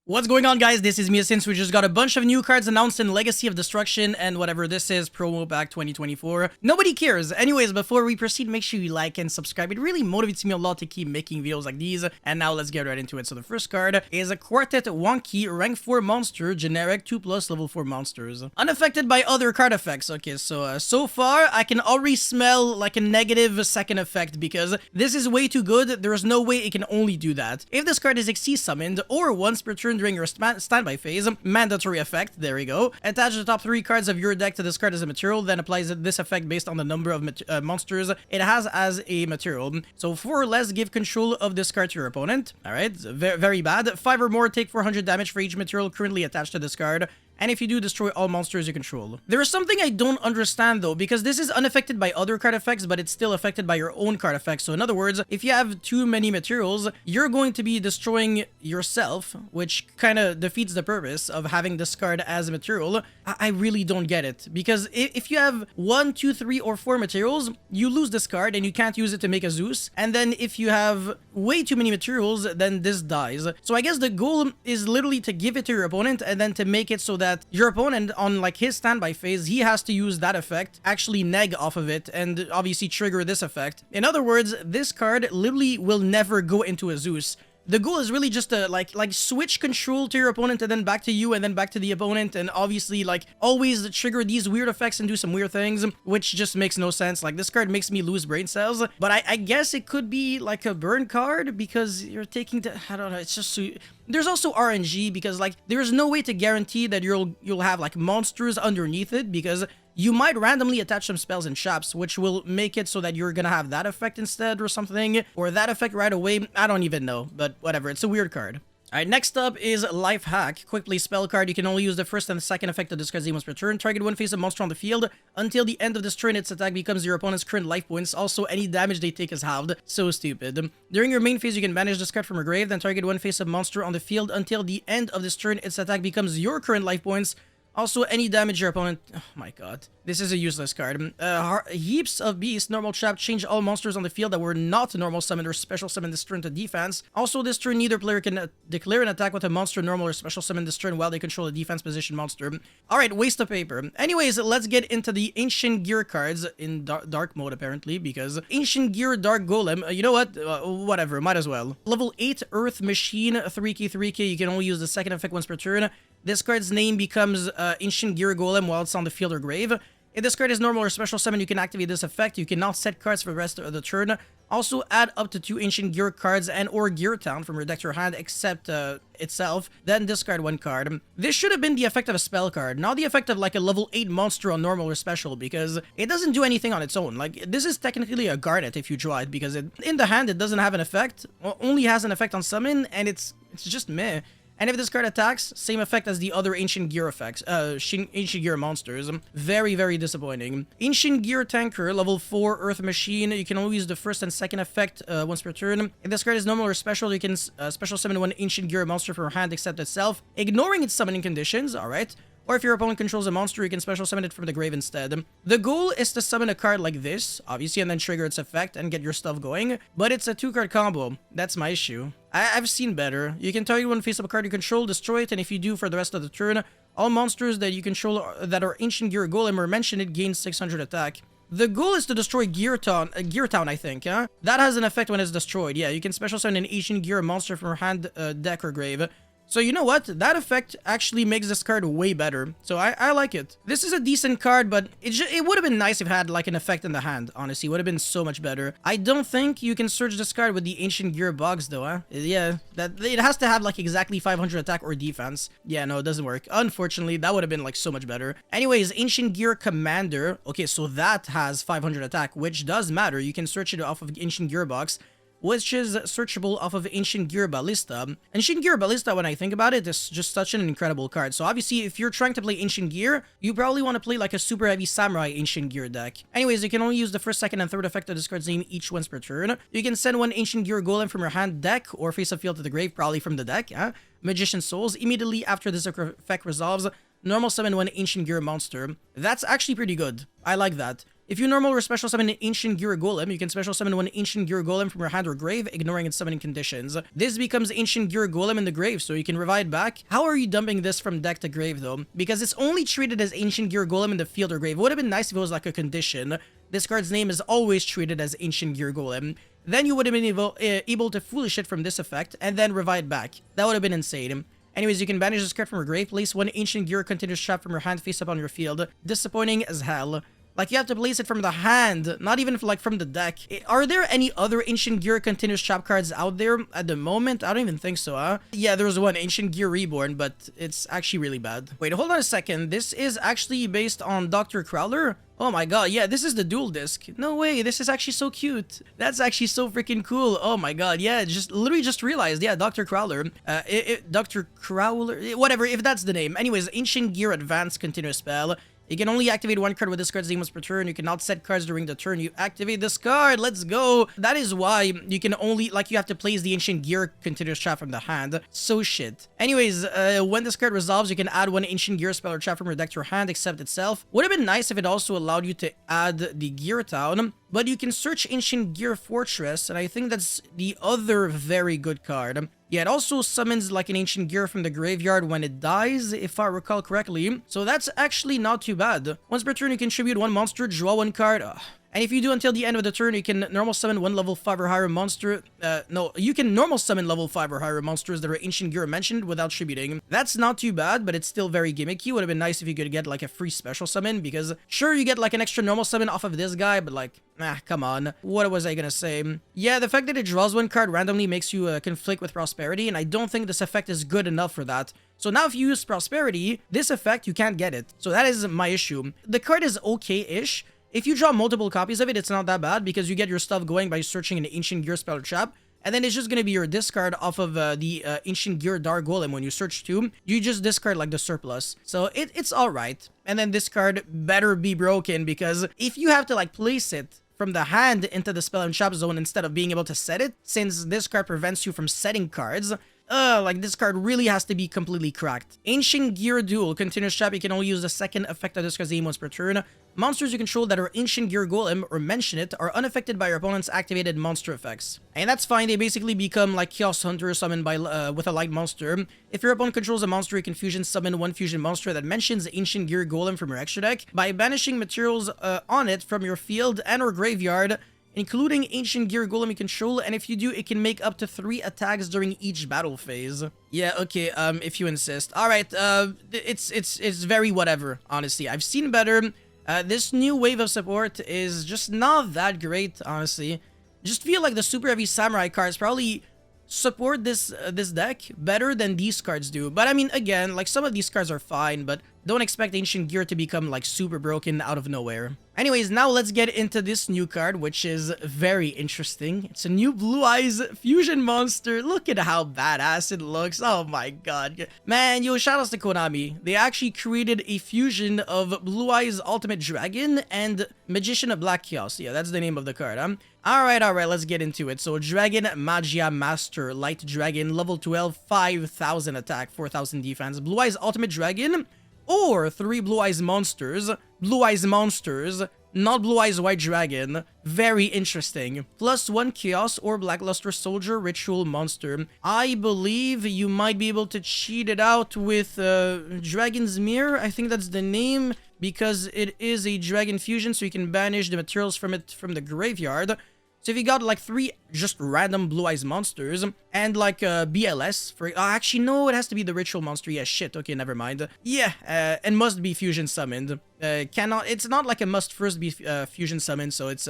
What's going on, guys? This is Mia. Since we just got a bunch of new cards announced in Legacy of Destruction and whatever this is, promo pack 2024. Nobody cares. Anyways, before we proceed, make sure you like and subscribe. It really motivates me a lot to keep making videos like these. And now let's get right into it. So the first card is a Quartet Wonky rank 4 monster, generic 2+ level 4 monsters. Unaffected by other card effects. Okay, so far I can already smell like a negative second effect because this is way too good. There's no way it can only do that. If this card is XC summoned or once per turn during your standby phase, mandatory effect, there we go. Attach the top 3 cards of your deck to this card as a material, then applies this effect based on the number of monsters it has as a material. So 4 or less, give control of this card to your opponent. Alright, very bad. 5 or more, take 400 damage for each material currently attached to this card. And if you do, destroy all monsters you control. There is something I don't understand though, because this is unaffected by other card effects, but it's still affected by your own card effects. So in other words, if you have too many materials, you're going to be destroying yourself, which kind of defeats the purpose of having this card as a material. I really don't get it, because if you have 1, 2, 3, or 4 materials, you lose this card and you can't use it to make a Zeus. And then if you have way too many materials, then this dies. So I guess the goal is literally to give it to your opponent and then to make it so that your opponent on like his standby phase, he has to use that effect, actually neg off of it, and obviously trigger this effect. In other words, this card literally will never go into a Zeus. The goal is really just to like switch control to your opponent and then back to you and then back to the opponent, and obviously like always trigger these weird effects and do some weird things, which just makes no sense. Like this card makes me lose brain cells, but I guess it could be like a burn card because you're taking the, I don't know, it's just so... There's also RNG because like there's no way to guarantee that you'll have like monsters underneath it, because you might randomly attach some spells and traps, which will make it so that you're gonna have that effect instead or something, or that effect right away. I don't even know, but whatever, it's a weird card. Alright, next up is Life Hack. Quick play spell card. You can only use the first and the second effect of this card's name once per turn. Target one face of monster on the field. Until the end of this turn, its attack becomes your opponent's current life points. Also, any damage they take is halved. So stupid. During your main phase, you can banish this card from your grave, then target one face of monster on the field. Until the end of this turn, its attack becomes your current life points. Also, any damage your opponent... Oh my god. This is a useless card. Heaps of Beasts, normal trap, change all monsters on the field that were not normal summoned or special summoned this turn to defense. Also, this turn, neither player can declare an attack with a monster normal or special summon this turn while they control a defense position monster. Alright, waste of paper. Anyways, let's get into the Ancient Gear cards in dark mode, apparently, because Ancient Gear Dark Golem, you know what? Whatever, might as well. Level 8 Earth Machine, 3k, 3k. You can only use the second effect once per turn. This card's name becomes Ancient Gear Golem while it's on the field or grave. If this card is normal or special summon, you can activate this effect. You cannot set cards for the rest of the turn. Also, add up to 2 Ancient Gear cards and or Gear Town from your deck to your hand, except itself. Then discard 1 card. This should have been the effect of a spell card, not the effect of like a level 8 monster on normal or special, because it doesn't do anything on its own. Like, this is technically a Garnet if you draw it, because in the hand it doesn't have an effect, only has an effect on summon, and it's just meh. And if this card attacks, same effect as the other Ancient Gear effects, Ancient Gear monsters. Very, very disappointing. Ancient Gear Tanker, level 4 Earth Machine. You can only use the first and second effect once per turn. If this card is normal or special, you can special summon 1 Ancient Gear monster from your hand except itself, ignoring its summoning conditions, alright? Or if your opponent controls a monster, you can special summon it from the grave instead. The goal is to summon a card like this, obviously, and then trigger its effect and get your stuff going. But it's a 2-card combo. That's my issue. I've seen better. You can target one face up a card you control, destroy it, and if you do for the rest of the turn, all monsters that you control that are Ancient Gear Golem or mention it gain 600 attack. The goal is to destroy Gear Town, I think, huh? That has an effect when it's destroyed. Yeah, you can special summon an Ancient Gear monster from your hand, deck, or grave. So you know what? That effect actually makes this card way better. So I like it. This is a decent card, but it would have been nice if it had like an effect in the hand, honestly. It would have been so much better. I don't think you can search this card with the Ancient Gear box though, huh? Yeah, it has to have like exactly 500 attack or defense. Yeah, no, it doesn't work. Unfortunately, that would have been like so much better. Anyways, Ancient Gear Commander. Okay, so that has 500 attack, which does matter. You can search it off of Ancient Gear box, which is searchable off of Ancient Gear Ballista. Ancient Gear Ballista, when I think about it, is just such an incredible card. So obviously, if you're trying to play Ancient Gear, you probably want to play like a super heavy Samurai Ancient Gear deck. Anyways, you can only use the first, second, and third effect of this card's name each once per turn. You can send 1 Ancient Gear Golem from your hand, deck, or face of field to the grave, probably from the deck. Magician Souls. Immediately after this effect resolves, normal summon 1 Ancient Gear monster. That's actually pretty good. I like that. If you normal or special summon an Ancient Gear Golem, you can special summon one Ancient Gear Golem from your hand or grave, ignoring its summoning conditions. This becomes Ancient Gear Golem in the grave, so you can revive back. How are you dumping this from deck to grave, though? Because it's only treated as Ancient Gear Golem in the field or grave. It would have been nice if it was like a condition. This card's name is always treated as Ancient Gear Golem. Then you would have been able to foolish it from this effect, and then revive back. That would have been insane. Anyways, you can banish this card from your grave, place one Ancient Gear Continuous Trap from your hand face up on your field. Disappointing as hell. Like, you have to place it from the hand, not even like from the deck. Are there any other Ancient Gear Continuous Trap cards out there at the moment? I don't even think so, huh? Yeah, there's one, Ancient Gear Reborn, but it's actually really bad. Wait, hold on a second. This is actually based on Dr. Crowler? Oh my god, yeah, this is the dual disc. No way, this is actually so cute. That's actually so freaking cool. Oh my god, yeah, literally just realized, yeah, Dr. Crowler. Dr. Crowler, whatever, if that's the name. Anyways, Ancient Gear Advanced Continuous Spell. You can only activate one card with this card's name once per turn. You cannot set cards during the turn you activate this card. Let's go. That is why you can only, like, you have to place the Ancient Gear Continuous Trap from the hand. So shit. Anyways, when this card resolves, you can add one Ancient Gear spell or trap from your deck to your hand, except itself. Would have been nice if it also allowed you to add the Gear Town. But you can search Ancient Gear Fortress, and I think that's the other very good card. Yeah, it also summons like an Ancient Gear from the graveyard when it dies, if I recall correctly. So that's actually not too bad. Once per turn, you contribute one monster, draw one card. Ugh. And if you do until the end of the turn, you can normal summon one level 5 or higher monster. No, you can normal summon level 5 or higher monsters that are Ancient Gear mentioned without tributing. That's not too bad, but it's still very gimmicky. Would have been nice if you could get like a free special summon, because sure, you get like an extra normal summon off of this guy, but like, come on. What was I gonna say? Yeah, the fact that it draws one card randomly makes you conflict with Prosperity, and I don't think this effect is good enough for that. So now if you use Prosperity, this effect, you can't get it. So that is my issue. The card is okay-ish. If you draw multiple copies of it, it's not that bad because you get your stuff going by searching an Ancient Gear spell or trap. And then it's just going to be your discard off of the Ancient Gear Dark Golem. When you search 2, you just discard like the surplus. So it's alright. And then this card better be broken, because if you have to like place it from the hand into the spell and trap zone instead of being able to set it, since this card prevents you from setting cards, like this card really has to be completely cracked. Ancient Gear Duel, Continuous Trap, you can only use the second effect of this card's name once per turn. Monsters you control that are Ancient Gear Golem or mention it are unaffected by your opponent's activated monster effects. And that's fine, they basically become like Chaos Hunter summoned by with a light monster. If your opponent controls a monster, you can fusion summon one fusion monster that mentions Ancient Gear Golem from your extra deck by banishing materials on it from your field and or graveyard, including Ancient Gear Golem you control, and if you do, it can make up to 3 attacks during each battle phase. Yeah, okay, if you insist. Alright, it's very whatever, honestly. I've seen better. This new wave of support is just not that great, honestly. Just feel like the Super Heavy Samurai cards probably support this deck better than these cards do. But I mean, again, like, some of these cards are fine, but don't expect Ancient Gear to become like super broken out of nowhere. Anyways, now let's get into this new card, which is very interesting. It's a new Blue Eyes fusion monster. Look at how badass it looks. Oh my god. Man, yo, shoutouts to Konami. They actually created a fusion of Blue Eyes Ultimate Dragon and Magician of Black Chaos. Yeah, that's the name of the card, huh? Alright, let's get into it. So, Dragon Magia Master, Light Dragon, level 12, 5,000 attack, 4,000 defense. Blue Eyes Ultimate Dragon, or 3 Blue Eyes Monsters. Blue Eyes Monsters, not Blue Eyes White Dragon. Very interesting. Plus 1 Chaos or Blackluster Soldier Ritual Monster. I believe you might be able to cheat it out with Dragon's Mirror. I think that's the name, because it is a Dragon Fusion, so you can banish the materials from it from the graveyard. So if you got like 3 just random Blue Eyes monsters and like BLS for actually no, it has to be the ritual monster. Yeah, shit. Okay, never mind. Yeah, and must be fusion summoned. It's not like a must first be fusion summoned, so it's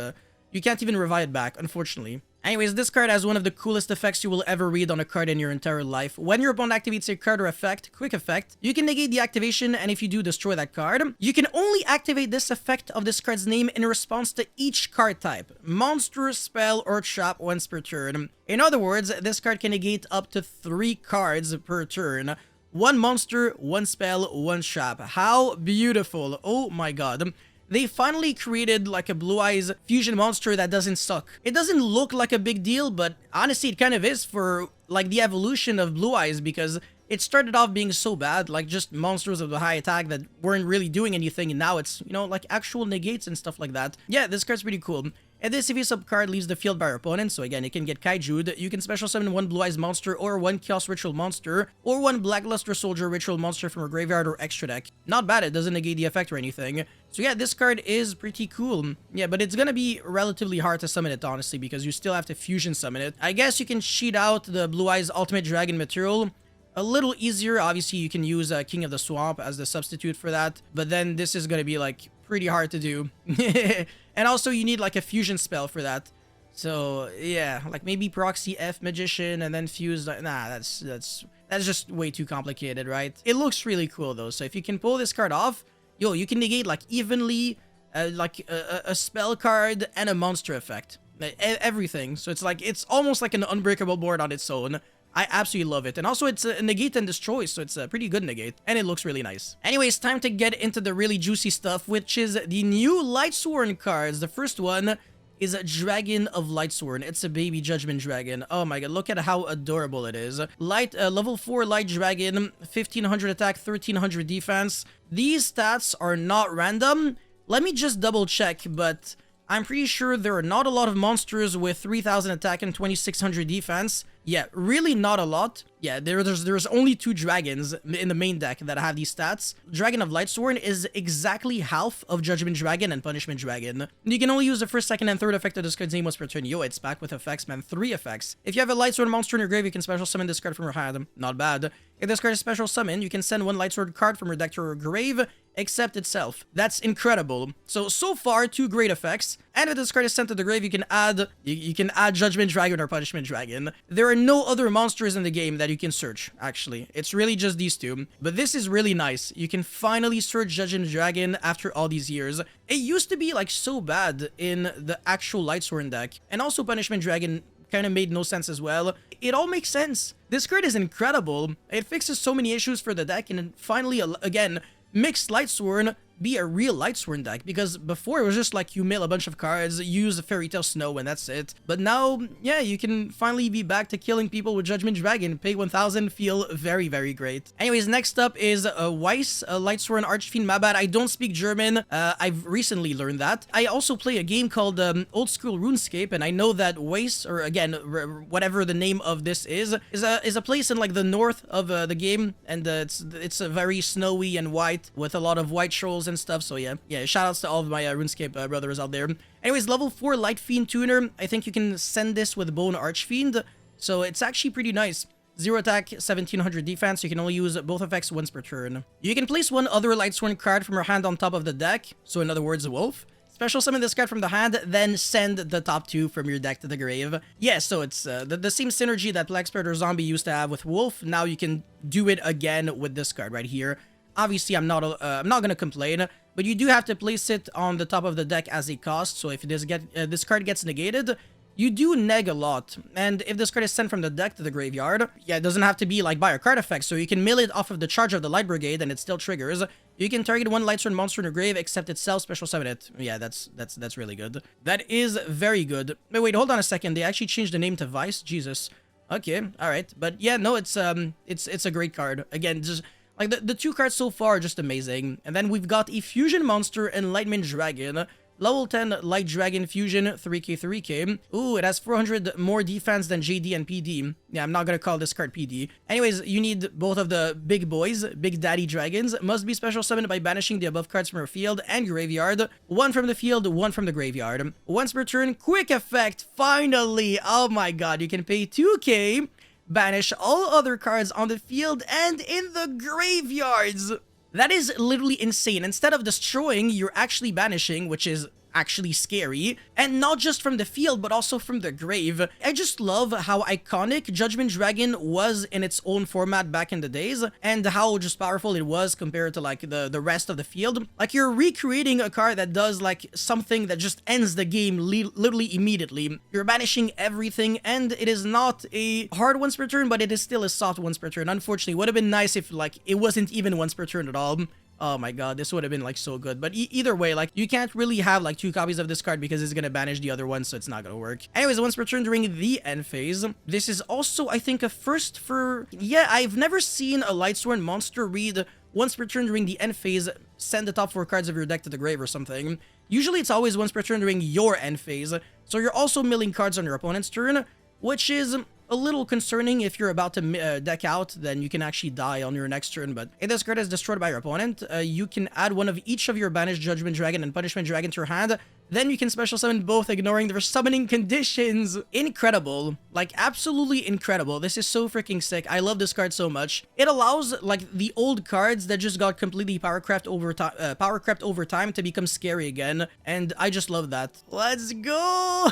you can't even revive it back, unfortunately. Anyways, this card has one of the coolest effects you will ever read on a card in your entire life. When your opponent activates a card or effect, quick effect, you can negate the activation, and if you do, destroy that card. You can only activate this effect of this card's name in response to each card type: monster, spell, or trap once per turn. In other words, this card can negate up to 3 cards per turn. 1 monster, 1 spell, 1 trap. How beautiful. Oh my god. They finally created like a Blue Eyes fusion monster that doesn't suck. It doesn't look like a big deal, but honestly it kind of is for like the evolution of Blue Eyes, because it started off being so bad, like just monsters of the high attack that weren't really doing anything, and now it's, you know, like actual negates and stuff like that. Yeah, this card's pretty cool. And this if sub card leaves the field by your opponent, so again, it can get Kaiju'd. You can special summon one Blue Eyes monster, or one Chaos Ritual monster, or one Blackluster Soldier Ritual monster from a graveyard or extra deck. Not bad, it doesn't negate the effect or anything. So yeah, this card is pretty cool. Yeah, but it's gonna be relatively hard to summon it, honestly, because you still have to fusion summon it. I guess you can cheat out the Blue Eyes Ultimate Dragon material a little easier. Obviously, you can use King of the Swamp as the substitute for that, but then this is gonna be like pretty hard to do. And also you need like a fusion spell for that. So yeah, like maybe Proxy F Magician and then fuse. Nah, that's just way too complicated, right? It looks really cool though. So if you can pull this card off, yo, you can negate like evenly like a spell card and a monster effect. Everything. So it's like, it's almost like an unbreakable board on its own. I absolutely love it. And also it's a negate and destroy, so it's a pretty good negate. And it looks really nice. Anyways, time to get into the really juicy stuff, which is the new Lightsworn cards. The first one is a Dragon of Lightsworn. It's a baby Judgment Dragon. Oh my god, look at how adorable it is. Level 4 Light Dragon, 1500 attack, 1300 defense. These stats are not random. Let me just double check, but I'm pretty sure there are not a lot of monsters with 3000 attack and 2600 defense. Yeah, really not a lot. Yeah, there's only 2 dragons in the main deck that have these stats. Dragon of Lightsworn is exactly half of Judgment Dragon and Punishment Dragon. You can only use the first, second, and third effect of this card's name once per turn. Yo, it's back with effects, man. 3 effects. If you have a Lightsworn monster in your grave, you can special summon this card from your hand. Not bad. If this card is special summon, you can send one Lightsword card from your deck to your grave, except itself. That's incredible. So far, 2 great effects. And if this card is sent to the grave, you can add Judgment Dragon or Punishment Dragon. There are no other monsters in the game that you can search, actually. It's really just these 2. But this is really nice. You can finally search Judgment Dragon after all these years. It used to be like so bad in the actual Lightsworn deck. And also Punishment Dragon kind of made no sense as well. It all makes sense. This card is incredible. It fixes so many issues for the deck, and it finally, again, makes Lightsworn be a real Lightsworn deck, because before it was just like you mill a bunch of cards, use a Fairy Tale Snow, and that's it. But now, yeah, you can finally be back to killing people with Judgment Dragon. Pay 1000, feel very, very great. Anyways, next up is Weiss, Lightsworn Archfiend. My bad, I don't speak German. I've recently learned that. I also play a game called Old School RuneScape, and I know that Weiss, or again, whatever the name of this is a place in like the north of the game, and it's very snowy and white with a lot of white trolls and stuff. So yeah, shoutouts to all of my RuneScape brothers out there. Anyways, level 4 Light Fiend Tuner. I think you can send this with Bone Archfiend, so it's actually pretty nice. 0 attack, 1700 defense. You can only use both effects once per turn. You can place one other Lightsworn card from your hand on top of the deck, so in other words, a wolf. Special summon this card from the hand, then send the top 2 from your deck to the grave. Yeah, so it's the same synergy that Black Spirit or Zombie used to have with Wolf. Now you can do it again with this card right here. Obviously, I'm not gonna complain, but you do have to place it on the top of the deck as a cost. So if this card gets negated, you do neg a lot. And if this card is sent from the deck to the graveyard, yeah, it doesn't have to be like by a card effect. So you can mill it off of the charge of the Light Brigade, and it still triggers. You can target one Lightsworn monster in your grave, except itself, special summon it. Yeah, that's really good. That is very good. But wait, hold on a second. They actually changed the name to Vice. Jesus. Okay, all right. But yeah, no, it's a great card. Again, just like the 2 cards so far are just amazing. And then we've got a Fusion Monster, Enlightenment Dragon. Level 10 Light Dragon Fusion, 3k, 3k. Ooh, it has 400 more defense than JD and PD. Yeah, I'm not gonna call this card PD. Anyways, you need both of the big boys, Big Daddy Dragons. Must be special summoned by banishing the above cards from your field and graveyard. 1 from the field, 1 from the graveyard. Once per turn, quick effect, finally! Oh my god, you can pay 2k, banish all other cards on the field and in the graveyards! That is literally insane. Instead of destroying, you're actually banishing, which is actually scary. And not just from the field, but also from the grave. I just love how iconic Judgment Dragon was in its own format back in the days, and how just powerful it was compared to like the rest of the field. Like, you're recreating a card that does like something that just ends the game literally immediately. You're banishing everything, and it is not a hard once per turn, but it is still a soft once per turn. Unfortunately, it would have been nice if like it wasn't even once per turn at all. Oh my god, this would have been like so good. But either way, like you can't really have like 2 copies of this card because it's gonna banish the other one, so it's not gonna work. Anyways, once per turn during the end phase. This is also, I think, a first for... Yeah, I've never seen a Lightsworn monster read once per turn during the end phase, send the top 4 cards of your deck to the grave or something. Usually it's always once per turn during your end phase, so you're also milling cards on your opponent's turn, which is a little concerning. If you're about to deck out, then you can actually die on your next turn. But if this card is destroyed by your opponent, you can add one of each of your banished Judgment Dragon and Punishment Dragon to your hand. Then you can special summon both, ignoring their summoning conditions. Incredible. Like, absolutely incredible. This is so freaking sick. I love this card so much. It allows, like, the old cards that just got completely power crept over time to become scary again. And I just love that. Let's go!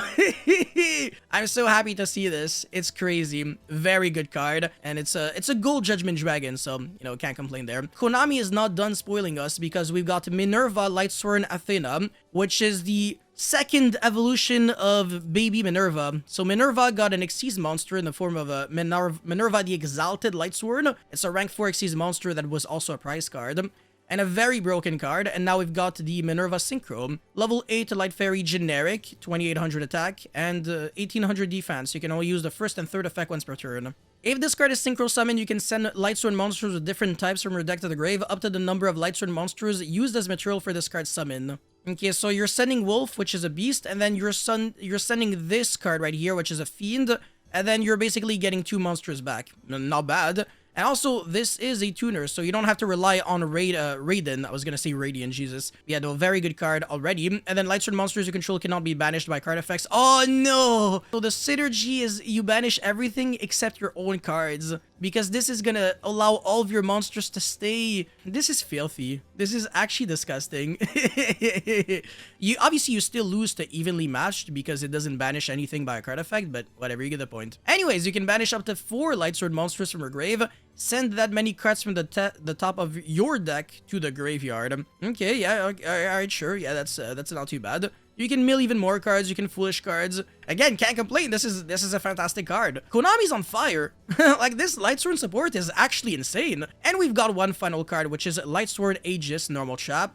I'm so happy to see this. It's crazy. Very good card. And it's a gold Judgment Dragon, so, you know, can't complain there. Konami is not done spoiling us because we've got Minerva Lightsworn Athena, which is the second evolution of Baby Minerva. So Minerva got an Xyz monster in the form of a Minerva the Exalted Lightsworn. It's a rank 4 Xyz monster that was also a prize card. And a very broken card. And now we've got the Minerva Synchro. Level 8 Light Fairy generic, 2800 attack, and 1800 defense. You can only use the first and third effect once per turn. If this card is Synchro Summon, you can send Lightsworn monsters with different types from your deck to the grave, up to the number of Lightsworn monsters used as material for this card's summon. Okay, so you're sending Wolf, which is a beast, and then you're sending this card right here, which is a Fiend, and then you're basically getting 2 monsters back. Not bad. And also, this is a tuner, so you don't have to rely on Raiden. I was gonna say Radiant, Jesus. Yeah, no, very good card already. And then Lightsworn monsters you control cannot be banished by card effects. Oh, no! So the synergy is you banish everything except your own cards, because this is gonna allow all of your monsters to stay. This is filthy. This is actually disgusting. Obviously, you still lose to evenly matched because it doesn't banish anything by a card effect, but whatever, you get the point. Anyways, you can banish up to 4 Lightsword monsters from your grave. Send that many cards from the top of your deck to the graveyard. Okay, yeah, alright, sure. Yeah, that's not too bad. You can mill even more cards, you can foolish cards. Again, can't complain, this is a fantastic card. Konami's on fire. Like, this Lightsworn support is actually insane. And we've got one final card, which is Lightsworn Aegis, normal chap.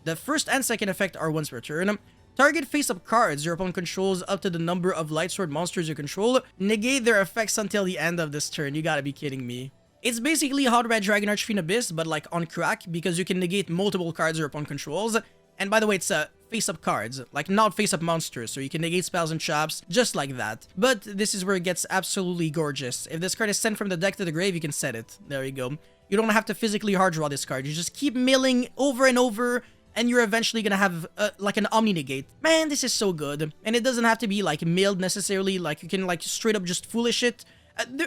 The first and second effect are once per turn. Target face-up cards your opponent controls up to the number of Lightsword monsters you control. Negate their effects until the end of this turn. You gotta be kidding me. It's basically Hot Red Dragon Archfiend Abyss, but like on crack, because you can negate multiple cards your opponent controls. And by the way, it's face-up cards, like not face-up monsters, so you can negate spells and traps just like that. But this is where it gets absolutely gorgeous. If this card is sent from the deck to the grave, you can set it. There you go. You don't have to physically hard draw this card. You just keep milling over and over, and you're eventually gonna have like an Omni Negate. Man, this is so good. And it doesn't have to be like milled necessarily, like you can like straight up just foolish it.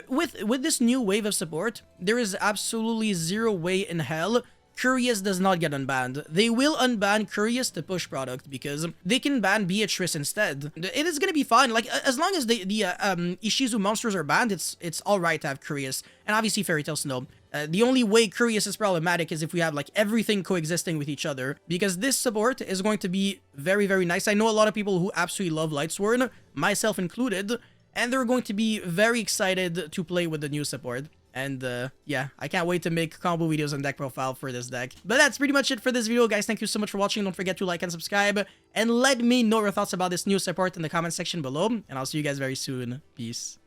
With this new wave of support, there is absolutely zero way in hell Curious does not get unbanned. They will unban Curious to push product because they can ban Beatrice instead. It is gonna be fine. Like, as long as the Ishizu monsters are banned, it's alright to have Curious. And obviously Fairy Tail Snow. The only way Curious is problematic is if we have like everything coexisting with each other, because this support is going to be very, very nice. I know a lot of people who absolutely love Lightsworn, myself included, and they're going to be very excited to play with the new support. And yeah, I can't wait to make combo videos on deck profile for this deck. But that's pretty much it for this video, guys. Thank you so much for watching. Don't forget to like and subscribe, and let me know your thoughts about this new support in the comment section below, and I'll see you guys very soon. Peace.